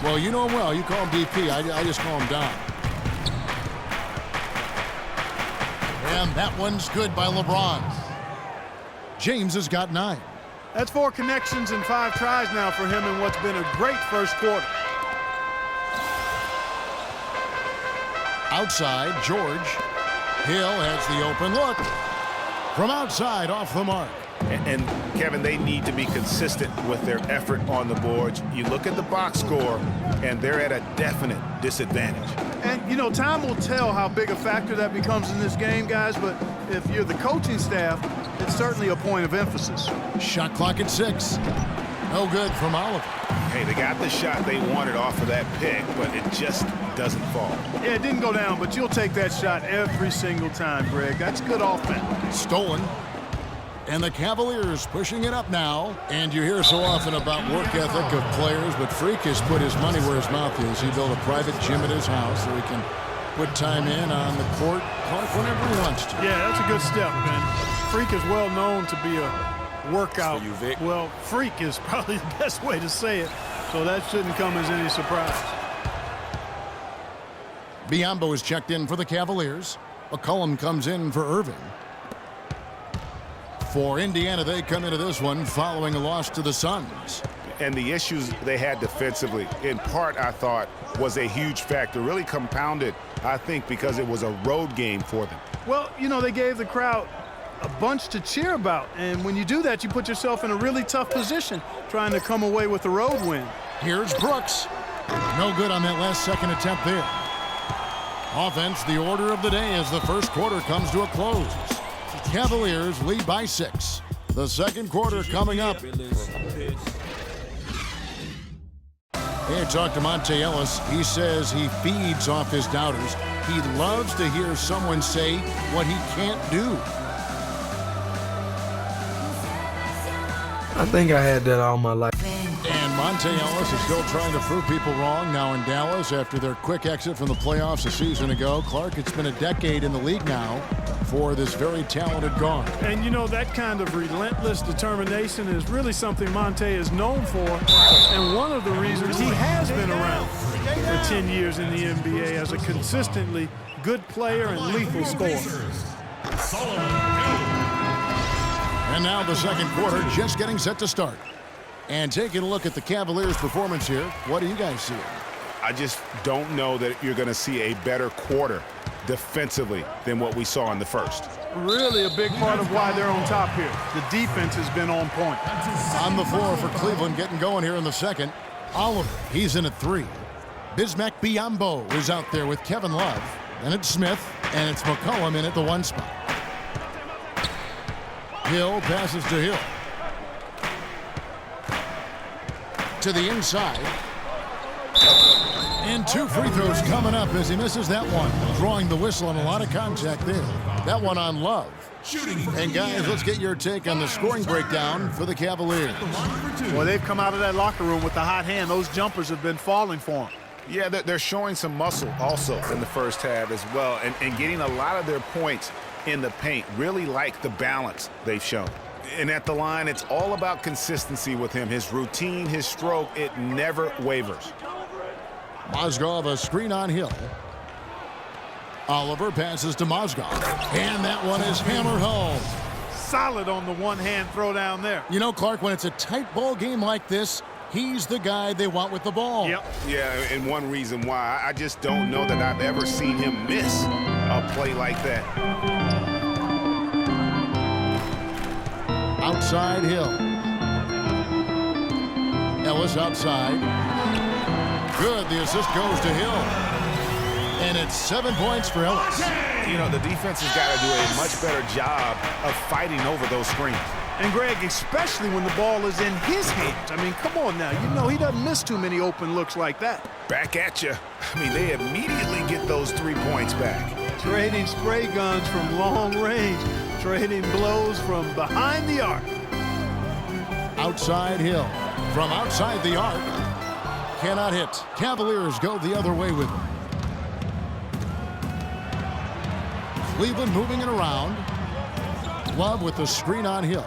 Well, you know him well. You call him DP. I just call him Don. And that one's good by LeBron. James has got 9. That's 4 connections and 5 tries now for him in what's been a great first quarter. Outside, George. Hill has the open look. From outside, off the mark. And Kevin, they need to be consistent with their effort on the boards. You look at the box score, and they're at a definite disadvantage. And, you know, time will tell how big a factor that becomes in this game, guys, but if you're the coaching staff, it's certainly a point of emphasis. Shot clock at 6. No good from Oliver. Hey, they got the shot they wanted off of that pick, but it just doesn't fall. Yeah, it didn't go down, but you'll take that shot every single time, Greg. That's good offense. Stolen. And the Cavaliers pushing it up now. And you hear so often about work ethic of players, but Freak has put his money where his mouth is. He built a private gym at his house so he can put time in on the court whenever he wants to. Yeah, that's a good step, man. Freak is well known to be a workout. You, Vic. Well, freak is probably the best way to say it, so that shouldn't come as any surprise. Biyombo is checked in for the Cavaliers. McCollum comes in for Irving. For Indiana, they come into this one following a loss to the Suns. And the issues they had defensively, in part, I thought, was a huge factor. Really compounded, I think, because it was a road game for them. Well, you know, they gave the crowd a bunch to cheer about. And when you do that, you put yourself in a really tough position trying to come away with a road win. Here's Brooks. No good on that last second attempt there. Offense, the order of the day as the first quarter comes to a close. Cavaliers lead by 6. The second quarter coming up. Hey, I talked to Monte Ellis. He says he feeds off his doubters. He loves to hear someone say what he can't do. I think I had that all my life. And Monte Ellis is still trying to prove people wrong now in Dallas after their quick exit from the playoffs a season ago. Clark, it's been a decade in the league now for this very talented guard. And, you know, that kind of relentless determination is really something Monte is known for. And one of the reasons he has been around for 10 years in the NBA as a consistently good player and lethal scorer. And now the second quarter just getting set to start. And taking a look at the Cavaliers' performance here, what do you guys see? I just don't know that you're going to see a better quarter defensively than what we saw in the first. Really a big part of why they're on top here. The defense has been on point. On the floor for Cleveland getting going here in the second. Oliver, he's in at 3. Bismack Biyombo is out there with Kevin Love. Then it's Smith, and it's McCollum in at the 1 spot. Hill passes to Hill. To the inside. And 2 free throws coming up as he misses that one. Drawing the whistle and a lot of contact there. That one on Love. And guys, let's get your take on the scoring breakdown for the Cavaliers. Well, they've come out of that locker room with the hot hand. Those jumpers have been falling for them. Yeah, they're showing some muscle also in the first half as well, and getting a lot of their points in the paint. Really like the balance they've shown. And at the line, it's all about consistency with him. His routine, his stroke, it never wavers. Mozgov, a screen on Hill. Oliver passes to Mozgov. And that one is hammered home. Solid on the one-hand throw down there. You know, Clark, when it's a tight ball game like this, he's the guy they want with the ball. Yep. Yeah, and one reason why, I just don't know that I've ever seen him miss a play like that. Outside Hill. Ellis outside. Good, the assist goes to Hill. And it's 7 points for Ellis. You know, the defense has got to do a much better job of fighting over those screens. And Greg, especially when the ball is in his hands. I mean, come on now. You know he doesn't miss too many open looks like that. Back at you. I mean, they immediately get those 3 points back. Trading spray guns from long range. Trading blows from behind the arc. Outside Hill. From outside the arc. Cannot hit. Cavaliers go the other way with him. Cleveland moving it around. Love with the screen on Hill.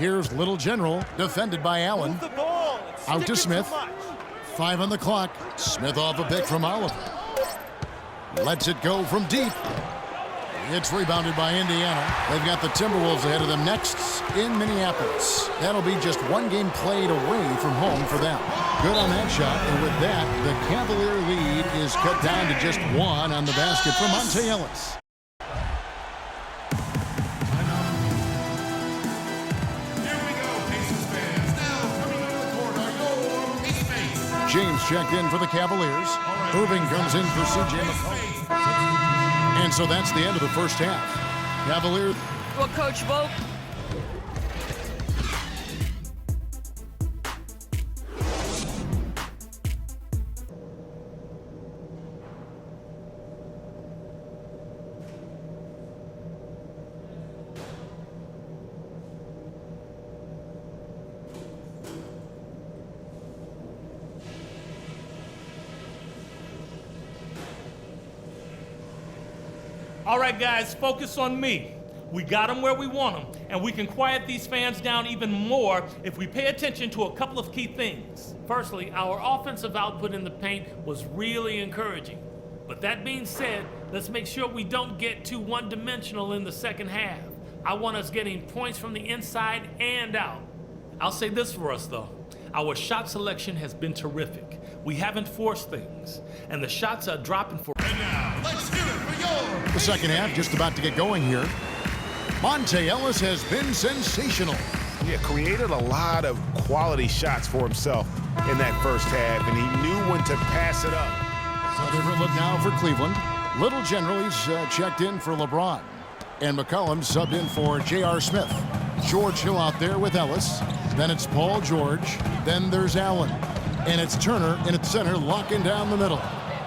Here's Little General, defended by Allen. Out to Smith. 5 on the clock. Smith off a pick from Oliver. Lets it go from deep. It's rebounded by Indiana. They've got the Timberwolves ahead of them next in Minneapolis. That'll be just one game played away from home for them. Good on that shot, and with that, the Cavalier lead is cut down to just 1 on the basket for Monte Ellis. James checked in for the Cavaliers. Irving comes in for C.J. McCollum. And so that's the end of the first half. Cavaliers. Well, Coach Vogt. All right, guys, focus on me. We got them where we want them, and we can quiet these fans down even more if we pay attention to a couple of key things. Firstly, our offensive output in the paint was really encouraging. But that being said, let's make sure we don't get too one-dimensional in the second half. I want us getting points from the inside and out. I'll say this for us, though. Our shot selection has been terrific. We haven't forced things, and the shots are dropping for... And now, let's hear it for yours. The second half just about to get going here. Monte Ellis has been sensational. Yeah, created a lot of quality shots for himself in that first half, and he knew when to pass it up. So different look now for Cleveland. Little General, he's checked in for LeBron. And McCollum subbed in for J.R. Smith. George Hill out there with Ellis. Then it's Paul George. Then there's Allen. And it's Turner in at center, locking down the middle.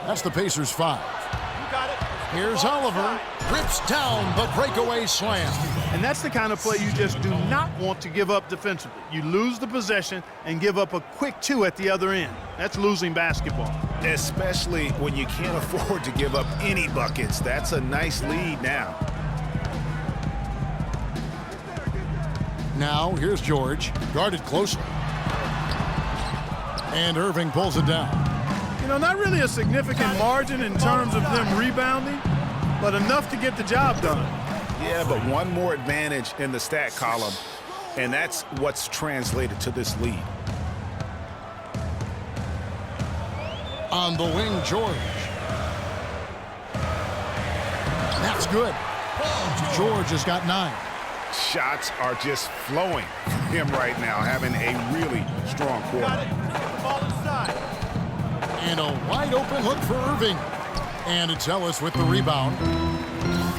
That's the Pacers' 5. You got it. Here's Oliver. Rips down the breakaway slam. And that's the kind of play you just do not want to give up defensively. You lose the possession and give up a quick 2 at the other end. That's losing basketball. Especially when you can't afford to give up any buckets. That's a nice lead now. Now, here's George, guarded closely. And Irving pulls it down. You know, not really a significant margin in terms of them rebounding, but enough to get the job done. Yeah, but one more advantage in the stat column, and that's what's translated to this lead. On the wing, George. That's good. George has got 9. Shots are just flowing from him right now, having a really strong quarter. And a wide open look for Irving. And it's Ellis with the rebound.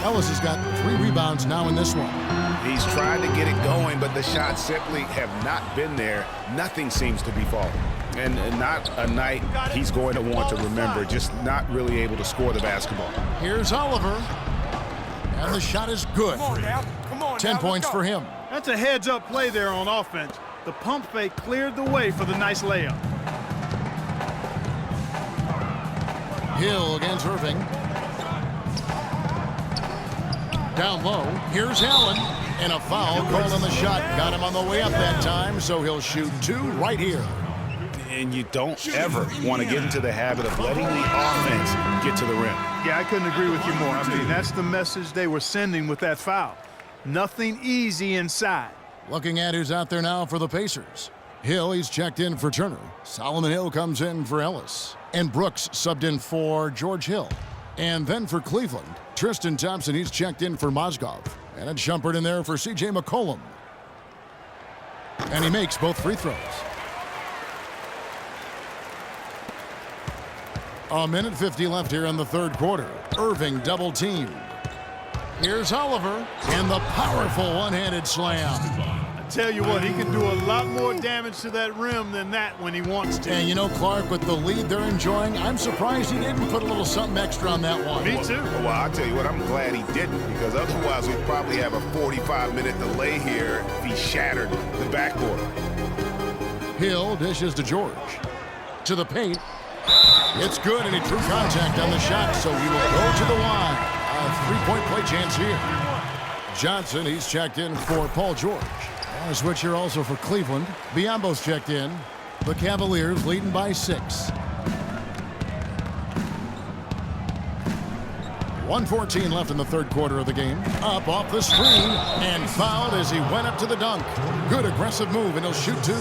Ellis has got 3 rebounds now in this one. He's tried to get it going, but the shots simply have not been there. Nothing seems to be falling. And not a night he's going to want to remember, just not really able to score the basketball. Here's Oliver. And the shot is good. 10 points for him. That's a heads-up play there on offense. The pump fake cleared the way for the nice layup. Hill against Irving. Down low. Here's Allen. And a foul called on the shot. Got him on the way up that time, so he'll shoot 2 right here. And you don't ever want to get into the habit of letting the offense get to the rim. Yeah, I couldn't agree with you more. I mean, that's the message they were sending with that foul. Nothing easy inside. Looking at who's out there now for the Pacers. Hill, he's checked in for Turner. Solomon Hill comes in for Ellis. And Brooks subbed in for George Hill. And then for Cleveland, Tristan Thompson, he's checked in for Mozgov. And it's Shumpert in there for C.J. McCollum. And he makes both free throws. A minute 50 left here in the third quarter. Irving double teamed. Here's Oliver and the powerful one-handed slam. I tell you what, he can do a lot more damage to that rim than that when he wants to. And you know, Clark, with the lead they're enjoying, I'm surprised he didn't put a little something extra on that one. Me too. Well, I'll tell you what, I'm glad he didn't, because otherwise we'd probably have a 45-minute delay here if he shattered the backboard. Hill dishes to George. To the paint. It's good, and he drew contact on the shot, so he will go to the line. A 3-point play chance here. Johnson, he's checked in for Paul George. A switch here also for Cleveland. Biombo's checked in. The Cavaliers leading by 6. 1:14 left in the third quarter of the game. Up off the screen and fouled as he went up to the dunk. Good aggressive move, and he'll shoot 2.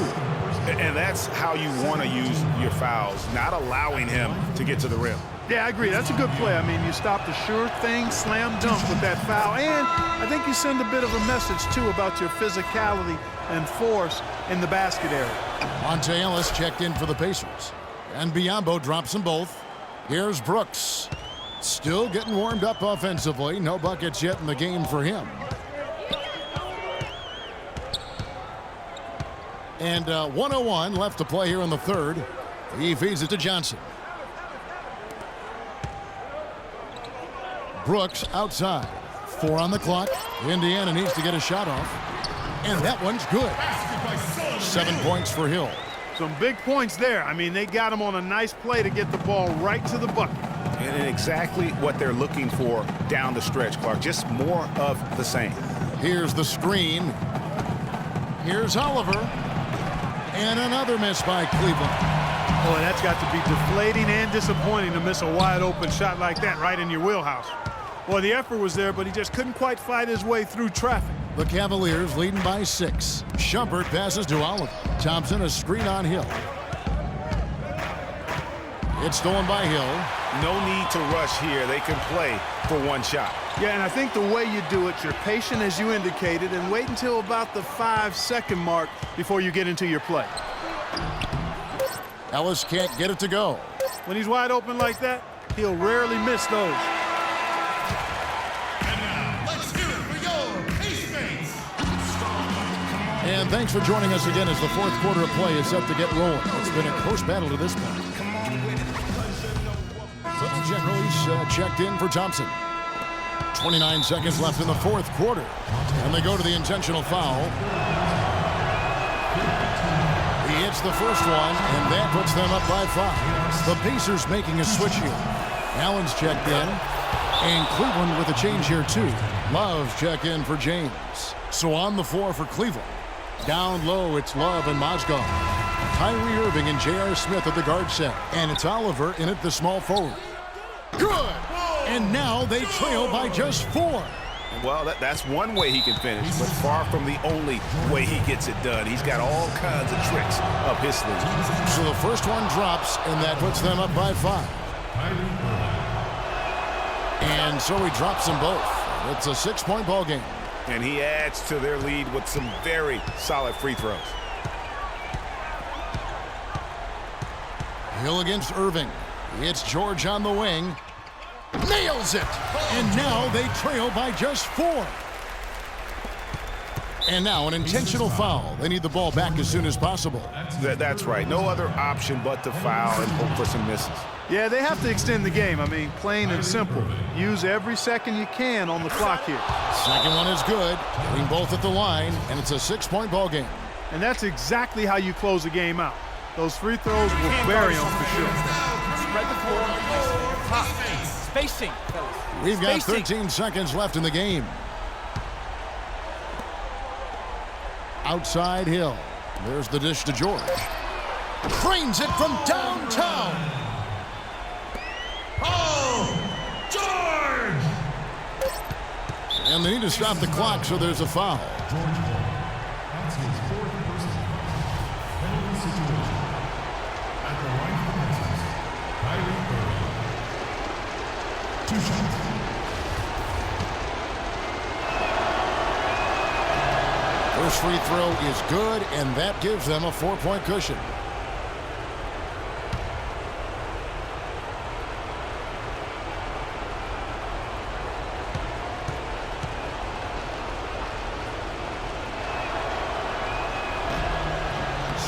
And that's how you want to use your fouls, not allowing him to get to the rim. Yeah, I agree. That's a good play. I mean, you stop the sure thing, slam dunk with that foul. And I think you send a bit of a message, too, about your physicality and force in the basket area. Monte Ellis checked in for the Pacers. And Biombo drops them both. Here's Brooks. Still getting warmed up offensively. No buckets yet in the game for him. And 1:01 left to play here in the third. He feeds it to Johnson. Brooks outside. 4 on the clock. Indiana needs to get a shot off. And that one's good. 7 points for Hill. Some big points there. I mean, they got him on a nice play to get the ball right to the bucket. And exactly what they're looking for down the stretch, Clark. Just more of the same. Here's the screen. Here's Oliver. And another miss by Cleveland. Boy, that's got to be deflating and disappointing to miss a wide-open shot like that right in your wheelhouse. Boy, the effort was there, but he just couldn't quite fight his way through traffic. The Cavaliers leading by 6. Shumpert passes to Oliver. Thompson a screen on Hill. It's stolen by Hill. No need to rush here. They can play for one shot. Yeah, and I think the way you do it, you're patient as you indicated, and wait until about the 5-second mark before you get into your play. Ellis can't get it to go. When he's wide open like that, he'll rarely miss those. And thanks for joining us again as the fourth quarter of play is set to get rolling. It's been a close battle to this point. But in general, he's checked in for Thompson. 29 seconds left in the fourth quarter. And they go to the intentional foul. He hits the first one, and that puts them up by 5. The Pacers making a switch here. Allen's checked in. And Cleveland with a change here, too. Love's check in for James. So on the floor for Cleveland. Down low, it's Love and Mozgov. Kyrie Irving and J.R. Smith at the guard set. And it's Oliver in at the small forward. Good! And now they trail by just 4. Well, that's one way he can finish, but far from the only way he gets it done. He's got all kinds of tricks up his sleeve. So the first one drops, and that puts them up by 5. And so he drops them both. It's a 6-point ball game. And he adds to their lead with some very solid free throws. Hill against Irving. It's George on the wing. Nails it! And now they trail by just 4. And now an intentional foul. They need the ball back as soon as possible. That's right. No other option but to foul and hope for some misses. Yeah, they have to extend the game. I mean, plain and simple. Use every second you can on the clock here. Second one is good. Getting both at the line, and it's a 6-point ball game. And that's exactly how you close the game out. Those free throws will bury them for sure. Spread the floor. Top. Spacing. We've got 13 seconds left in the game. Outside Hill. There's the dish to George. Trains it from downtown. Oh, George! And they need to stop the clock, so there's a foul. That's his 4th personal penalty situation. At the line for the Pacers, Kyrie Irving. 2 shots. First free throw is good, and that gives them a 4-point cushion.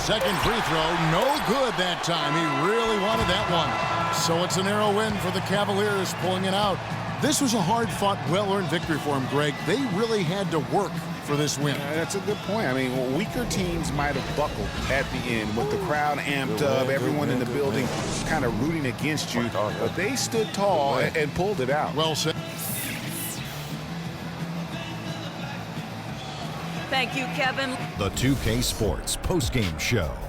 Second free throw, no good that time. He really wanted that one. So it's a narrow win for the Cavaliers, pulling it out. This was a hard-fought, well-earned victory for him, Greg. They really had to work for this win. That's a good point. I mean, weaker teams might have buckled at the end with the crowd amped up, everyone in the building kind of rooting against you. But they stood tall and pulled it out. Well said. Thank you, Kevin. The 2K Sports postgame show.